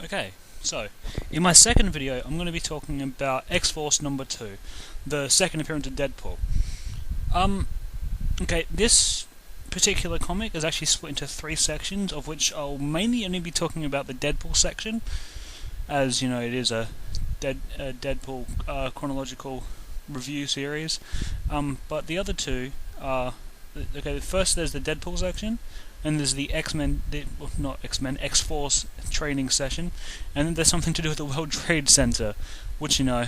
Okay, so in my second video I'm going to be talking about X-Force number 2, the second appearance of Deadpool. Okay, this particular comic is actually split into 3 sections, of which I'll mainly only be talking about the Deadpool section, as you know it is a Deadpool chronological review series. But the other two are, okay, first there's the Deadpool section, and there's the X-Force training session, and then there's something to do with the World Trade Center, which, yeah,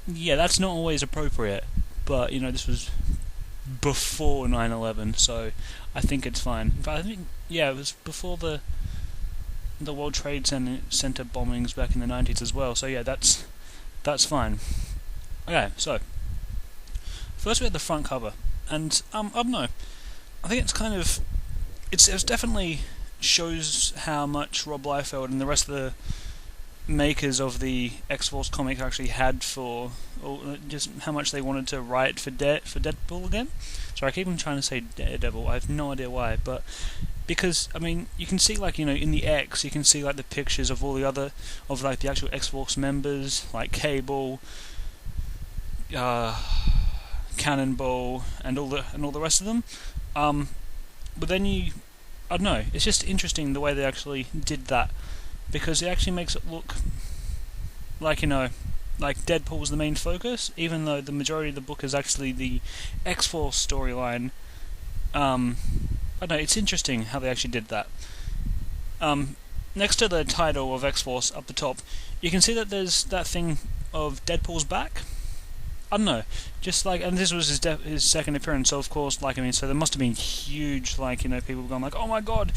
that's not always appropriate, but, this was before 9/11, so I think it's fine. But I think, yeah, it was before the World Trade Center bombings back in the 90s as well, so yeah, that's fine. Okay, so, first we had the front cover, and, I don't know, I think it's kind of, it's definitely shows how much Rob Liefeld and the rest of the makers of the X-Force comic actually had for, or just how much they wanted to write for Deadpool again. Sorry, I keep on trying to say Daredevil, I have no idea why, but because, I mean, you can see, like, in the X, you can see, like, the pictures of all the other, of, like, the actual X-Force members, like Cable, Cannonball, and all the rest of them. But then I don't know, it's just interesting the way they actually did that, because it actually makes it look like, like Deadpool's the main focus, even though the majority of the book is actually the X-Force storyline. I don't know, it's interesting how they actually did that. Next to the title of X-Force up the top, you can see that there's that thing of Deadpool's back. I don't know, just like, and this was his second appearance, so of course, like, I mean, so there must have been huge, like, people going like, oh my god,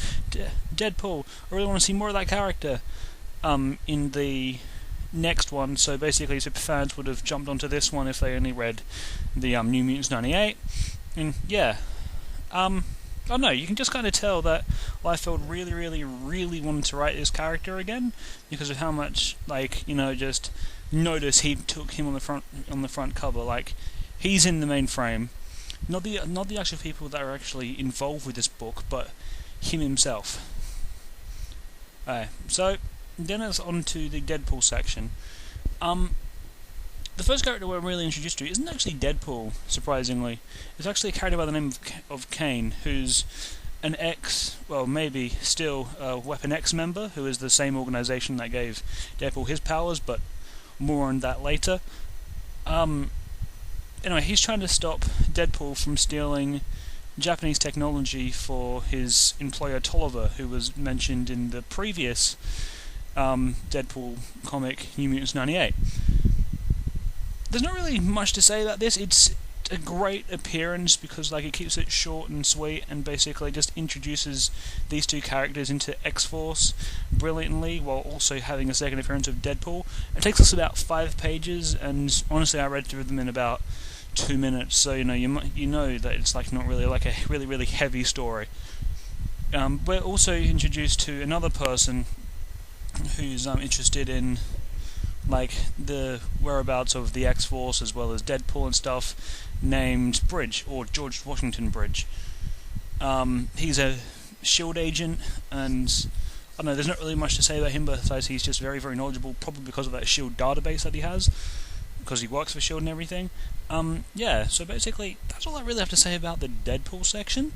Deadpool, I really want to see more of that character, in the next one. So basically, super fans would have jumped onto this one if they only read the New Mutants 98, and yeah, I don't know, you can just kind of tell that Liefeld really wanted to write this character again, because of how much, like, just notice he took him on the front cover. Like, he's in the main frame, not the actual people that are actually involved with this book, but him himself. So then it's on to the Deadpool section. The first character we're really introduced to isn't actually Deadpool, surprisingly. It's actually a character by the name of Kane, who's an maybe still a Weapon X member, who is the same organization that gave Deadpool his powers, but more on that later. Anyway, he's trying to stop Deadpool from stealing Japanese technology for his employer Tolliver, who was mentioned in the previous Deadpool comic, New Mutants 98. There's not really much to say about this. It's a great appearance because, like, it keeps it short and sweet, and basically just introduces these two characters into X-Force brilliantly, while also having a second appearance of Deadpool. It takes us about 5 pages, and honestly, I read through them in about 2 minutes. So you know that it's like not really like a really heavy story. We're also introduced to another person who's interested in, like, the whereabouts of the X-Force as well as Deadpool and stuff, named Bridge, or George Washington Bridge. He's a S.H.I.E.L.D. agent, and I don't know, there's not really much to say about him besides he's just very knowledgeable, probably because of that S.H.I.E.L.D. database that he has, because he works for S.H.I.E.L.D. and everything. Yeah, so basically, that's all I really have to say about the Deadpool section.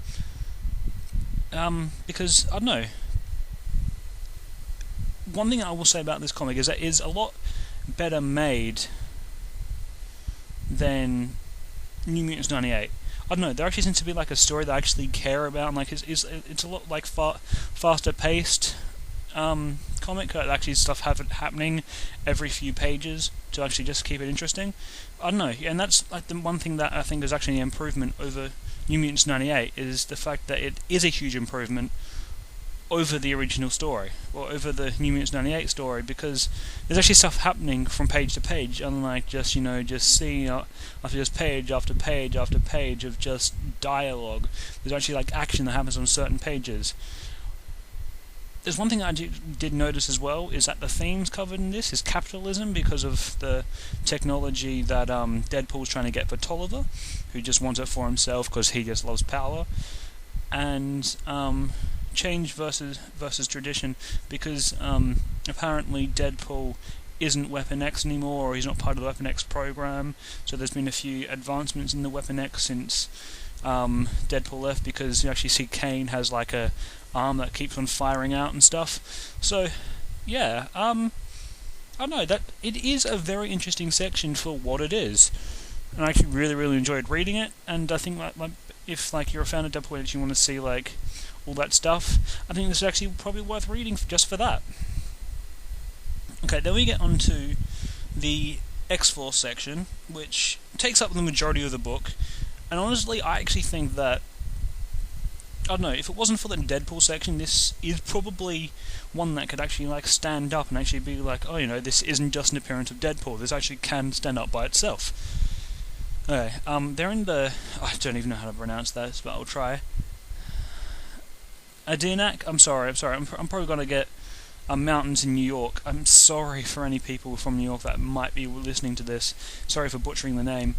Because, I don't know, one thing I will say about this comic is that it is a lot better made than New Mutants 98. I don't know, there actually seems to be like a story that I actually care about, and like it's a lot like faster paced comic, actually stuff happening every few pages to actually just keep it interesting. I don't know, and that's like the one thing that I think is actually an improvement over New Mutants 98, is the fact that it is a huge improvement over the original story, or over the New Mutants 98 story, because there's actually stuff happening from page to page, unlike just, just seeing after just page after page after page of just dialogue. There's actually, like, action that happens on certain pages. There's one thing I did notice as well, is that the themes covered in this is capitalism, because of the technology that Deadpool's trying to get for Tolliver, who just wants it for himself because he just loves power, and change versus tradition, because apparently Deadpool isn't Weapon X anymore, or he's not part of the Weapon X program. So there's been a few advancements in the Weapon X since Deadpool left, because you actually see Kane has like a arm that keeps on firing out and stuff. So yeah, I don't know, that it is a very interesting section for what it is, and I actually really enjoyed reading it. And I think like if like you're a fan of Deadpool and you want to see like all that stuff, I think this is actually probably worth reading just for that. Okay, then we get on to the X-Force section, which takes up the majority of the book. And honestly, I actually think that, I don't know, if it wasn't for the Deadpool section, this is probably one that could actually like stand up and actually be like, oh, you know, this isn't just an appearance of Deadpool. This actually can stand up by itself. Okay, they're in the, I don't even know how to pronounce that, but I'll try. Adinak? I'm sorry. I'm probably gonna get mountains in New York. I'm sorry for any people from New York that might be listening to this. Sorry for butchering the name.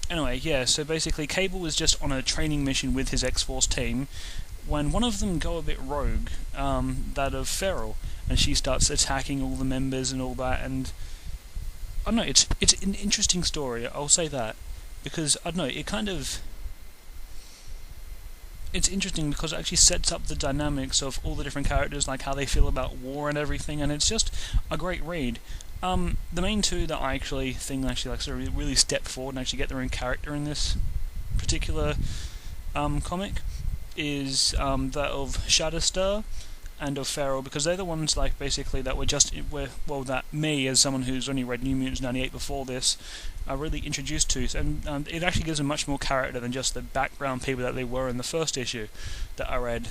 Anyway, yeah, so basically Cable was just on a training mission with his X-Force team when one of them go a bit rogue, that of Feral, and she starts attacking all the members and all that, and I don't know, it's an interesting story, I'll say that, because, I don't know, it's interesting because it actually sets up the dynamics of all the different characters, like how they feel about war and everything, and it's just a great read. The main two that I actually think like sort of really step forward and actually get their own character in this particular comic is that of Shatterstar and of Feral, because they're the ones like basically that that me, as someone who's only read New Mutants 98 before this, are really introduced to, and it actually gives them much more character than just the background people that they were in the first issue that I read.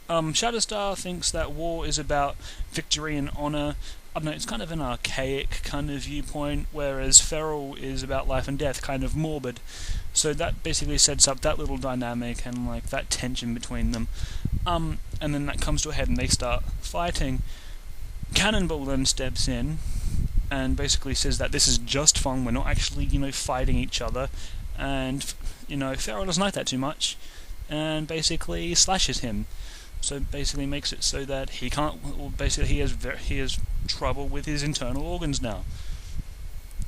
Shatterstar thinks that war is about victory and honor. I don't know, it's kind of an archaic kind of viewpoint, whereas Feral is about life and death, kind of morbid. So that basically sets up that little dynamic and like that tension between them. And then that comes to a head and they start fighting. Cannonball then steps in and basically says that this is just fun, we're not actually, fighting each other. And, Feral doesn't like that too much, and basically slashes him. So basically makes it so that he can't. Well, basically, he has trouble with his internal organs now.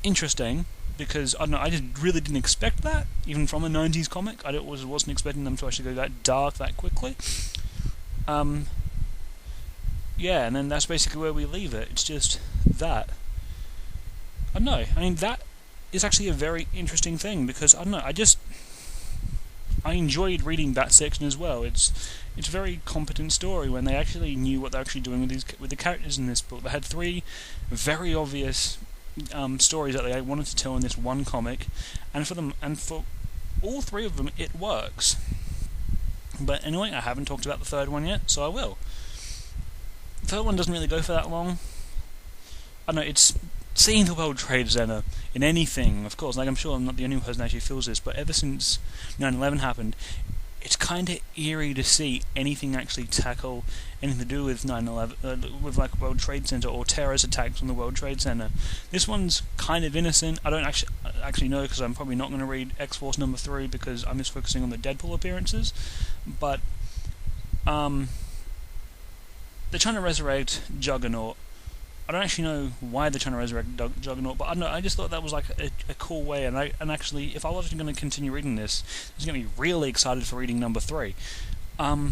Interesting, because I don't know. I just really didn't expect that, even from a '90s comic. I wasn't expecting them to actually go that dark that quickly. Yeah, and then that's basically where we leave it. It's just that. I don't know. I mean, that is actually a very interesting thing, because I don't know. I enjoyed reading that section as well. It's a very competent story when they actually knew what they're actually doing with the characters in this book. They had three very obvious stories that they wanted to tell in this one comic, and for all three of them it works. But anyway, I haven't talked about the third one yet, so I will. The third one doesn't really go for that long. I don't know, it's seeing the World Trade Center in anything, of course, like I'm sure I'm not the only person that actually feels this, but ever since 9/11 happened, it's kind of eerie to see anything actually tackle anything to do with 9/11, with like World Trade Center or terrorist attacks on the World Trade Center. This one's kind of innocent. I don't actually know, because I'm probably not going to read X-Force number 3 because I'm just focusing on the Deadpool appearances, but they're trying to resurrect Juggernaut. I don't actually know why they're trying to resurrect Juggernaut, but I don't know, I just thought that was like a cool way, and actually, if I was going to continue reading this, I was going to be really excited for reading number 3. Yeah,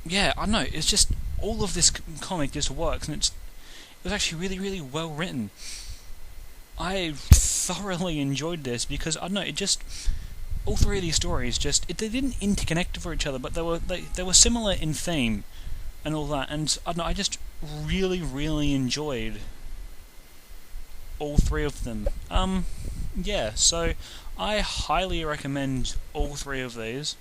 I don't know, it's just, all of this comic just works, and it was actually really well written. I thoroughly enjoyed this, because, I don't know, it just, all three of these stories they didn't interconnect for each other, but they were similar in theme, and all that, and I don't know, I just really enjoyed all three of them. Yeah, so I highly recommend all three of these,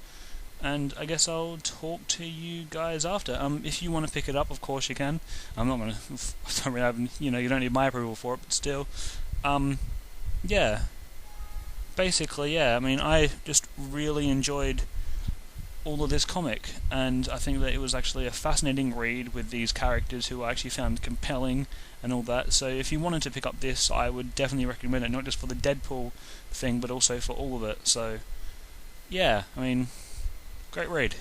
and I guess I'll talk to you guys after. If you want to pick it up, of course you can. I'm not gonna, I don't really have, you don't need my approval for it, but still. Yeah. Basically, yeah, I mean, I just really enjoyed all of this comic, and I think that it was actually a fascinating read with these characters who I actually found compelling and all that. So if you wanted to pick up this, I would definitely recommend it, not just for the Deadpool thing, but also for all of it. So yeah, I mean, great read.